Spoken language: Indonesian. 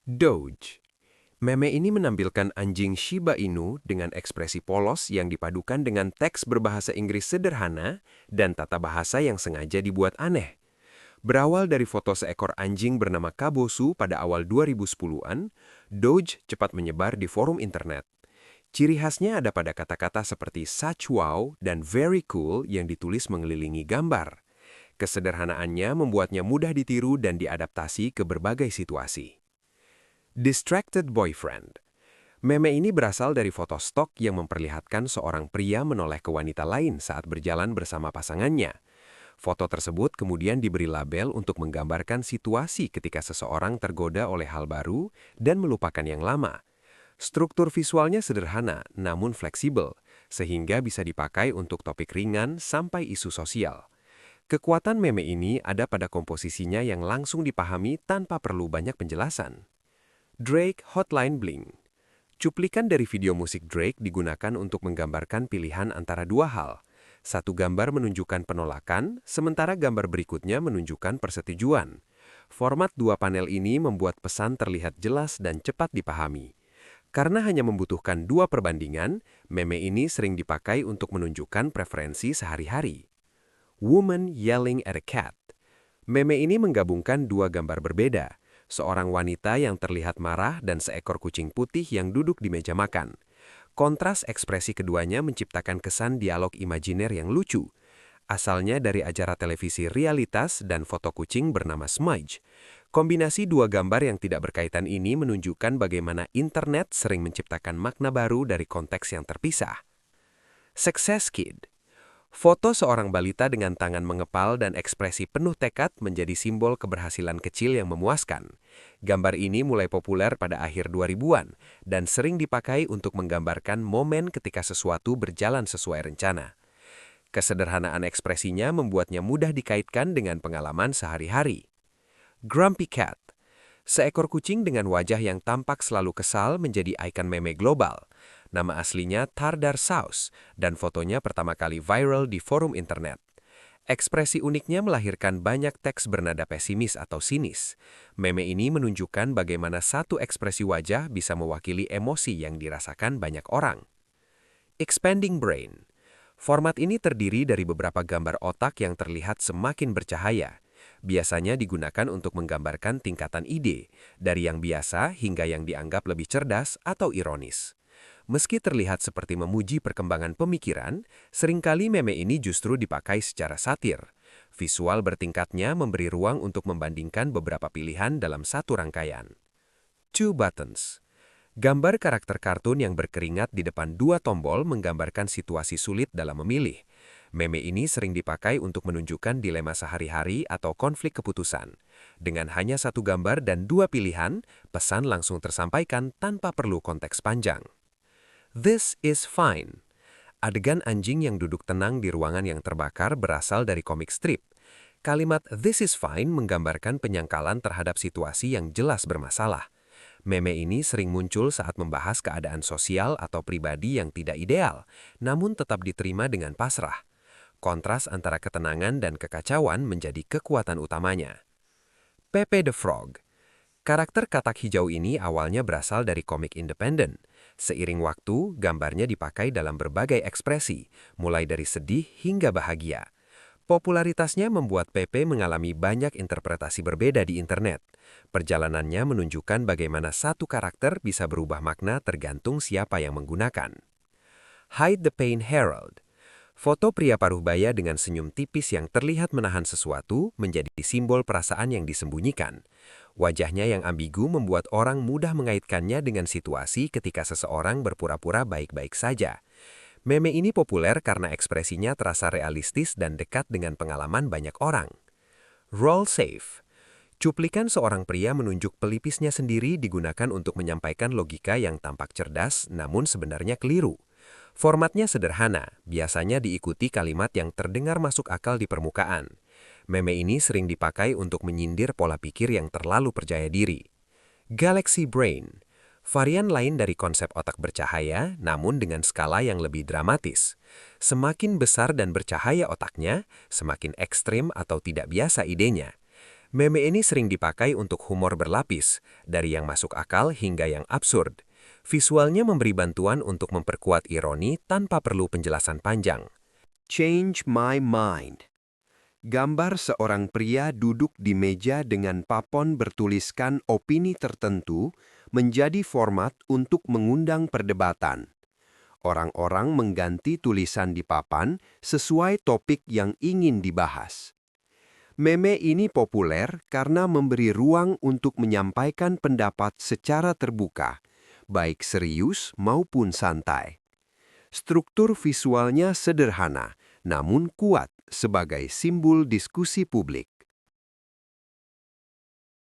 Doge. Meme ini menampilkan anjing Shiba Inu dengan ekspresi polos yang dipadukan dengan teks berbahasa Inggris sederhana dan tata bahasa yang sengaja dibuat aneh. Berawal dari foto seekor anjing bernama Kabosu pada awal 2010-an, Doge cepat menyebar di forum internet. Ciri khasnya ada pada kata-kata seperti such wow dan very cool yang ditulis mengelilingi gambar. Kesederhanaannya membuatnya mudah ditiru dan diadaptasi ke berbagai situasi. Distracted Boyfriend. Meme ini berasal dari foto stok yang memperlihatkan seorang pria menoleh ke wanita lain saat berjalan bersama pasangannya. Foto tersebut kemudian diberi label untuk menggambarkan situasi ketika seseorang tergoda oleh hal baru dan melupakan yang lama. Struktur visualnya sederhana namun fleksibel, sehingga bisa dipakai untuk topik ringan sampai isu sosial. Kekuatan meme ini ada pada komposisinya yang langsung dipahami tanpa perlu banyak penjelasan. Drake Hotline Bling. Cuplikan dari video musik Drake digunakan untuk menggambarkan pilihan antara dua hal. Satu gambar menunjukkan penolakan, sementara gambar berikutnya menunjukkan persetujuan. Format dua panel ini membuat pesan terlihat jelas dan cepat dipahami. Karena hanya membutuhkan dua perbandingan, meme ini sering dipakai untuk menunjukkan preferensi sehari-hari. Woman Yelling at a Cat. Meme ini menggabungkan dua gambar berbeda. Seorang wanita yang terlihat marah dan seekor kucing putih yang duduk di meja makan. Kontras ekspresi keduanya menciptakan kesan dialog imajiner yang lucu. Asalnya dari acara televisi realitas dan foto kucing bernama Smudge. Kombinasi dua gambar yang tidak berkaitan ini menunjukkan bagaimana internet sering menciptakan makna baru dari konteks yang terpisah. Success Kid. Foto seorang balita dengan tangan mengepal dan ekspresi penuh tekad menjadi simbol keberhasilan kecil yang memuaskan. Gambar ini mulai populer pada akhir 2000-an dan sering dipakai untuk menggambarkan momen ketika sesuatu berjalan sesuai rencana. Kesederhanaan ekspresinya membuatnya mudah dikaitkan dengan pengalaman sehari-hari. Grumpy Cat. Seekor kucing dengan wajah yang tampak selalu kesal menjadi ikon meme global. Nama aslinya Tartar Sauce, dan fotonya pertama kali viral di forum internet. Ekspresi uniknya melahirkan banyak teks bernada pesimis atau sinis. Meme ini menunjukkan bagaimana satu ekspresi wajah bisa mewakili emosi yang dirasakan banyak orang. Expanding Brain. Format ini terdiri dari beberapa gambar otak yang terlihat semakin bercahaya. Biasanya digunakan untuk menggambarkan tingkatan ide, dari yang biasa hingga yang dianggap lebih cerdas atau ironis. Meski terlihat seperti memuji perkembangan pemikiran, seringkali meme ini justru dipakai secara satir. Visual bertingkatnya memberi ruang untuk membandingkan beberapa pilihan dalam satu rangkaian. Two Buttons. Gambar karakter kartun yang berkeringat di depan dua tombol menggambarkan situasi sulit dalam memilih. Meme ini sering dipakai untuk menunjukkan dilema sehari-hari atau konflik keputusan. Dengan hanya satu gambar dan dua pilihan, pesan langsung tersampaikan tanpa perlu konteks panjang. This is fine. Adegan anjing yang duduk tenang di ruangan yang terbakar berasal dari komik strip. Kalimat "this is fine" menggambarkan penyangkalan terhadap situasi yang jelas bermasalah. Meme ini sering muncul saat membahas keadaan sosial atau pribadi yang tidak ideal, namun tetap diterima dengan pasrah. Kontras antara ketenangan dan kekacauan menjadi kekuatan utamanya. Pepe the Frog. Karakter katak hijau ini awalnya berasal dari komik independen. Seiring waktu, gambarnya dipakai dalam berbagai ekspresi, mulai dari sedih hingga bahagia. Popularitasnya membuat Pepe mengalami banyak interpretasi berbeda di internet. Perjalanannya menunjukkan bagaimana satu karakter bisa berubah makna tergantung siapa yang menggunakan. Hide the Pain Herald. Foto pria paruh baya dengan senyum tipis yang terlihat menahan sesuatu menjadi simbol perasaan yang disembunyikan. Wajahnya yang ambigu membuat orang mudah mengaitkannya dengan situasi ketika seseorang berpura-pura baik-baik saja. Meme ini populer karena ekspresinya terasa realistis dan dekat dengan pengalaman banyak orang. Roll Safe. Cuplikan seorang pria menunjuk pelipisnya sendiri digunakan untuk menyampaikan logika yang tampak cerdas namun sebenarnya keliru. Formatnya sederhana, biasanya diikuti kalimat yang terdengar masuk akal di permukaan. Meme ini sering dipakai untuk menyindir pola pikir yang terlalu percaya diri. Galaxy Brain. Varian lain dari konsep otak bercahaya, namun dengan skala yang lebih dramatis. Semakin besar dan bercahaya otaknya, semakin ekstrim atau tidak biasa idenya. Meme ini sering dipakai untuk humor berlapis, dari yang masuk akal hingga yang absurd. Visualnya memberi bantuan untuk memperkuat ironi tanpa perlu penjelasan panjang. Change my mind. Gambar seorang pria duduk di meja dengan papon bertuliskan opini tertentu menjadi format untuk mengundang perdebatan. Orang-orang mengganti tulisan di papan sesuai topik yang ingin dibahas. Meme ini populer karena memberi ruang untuk menyampaikan pendapat secara terbuka, baik serius maupun santai. Struktur visualnya sederhana, namun kuat sebagai simbol diskusi publik.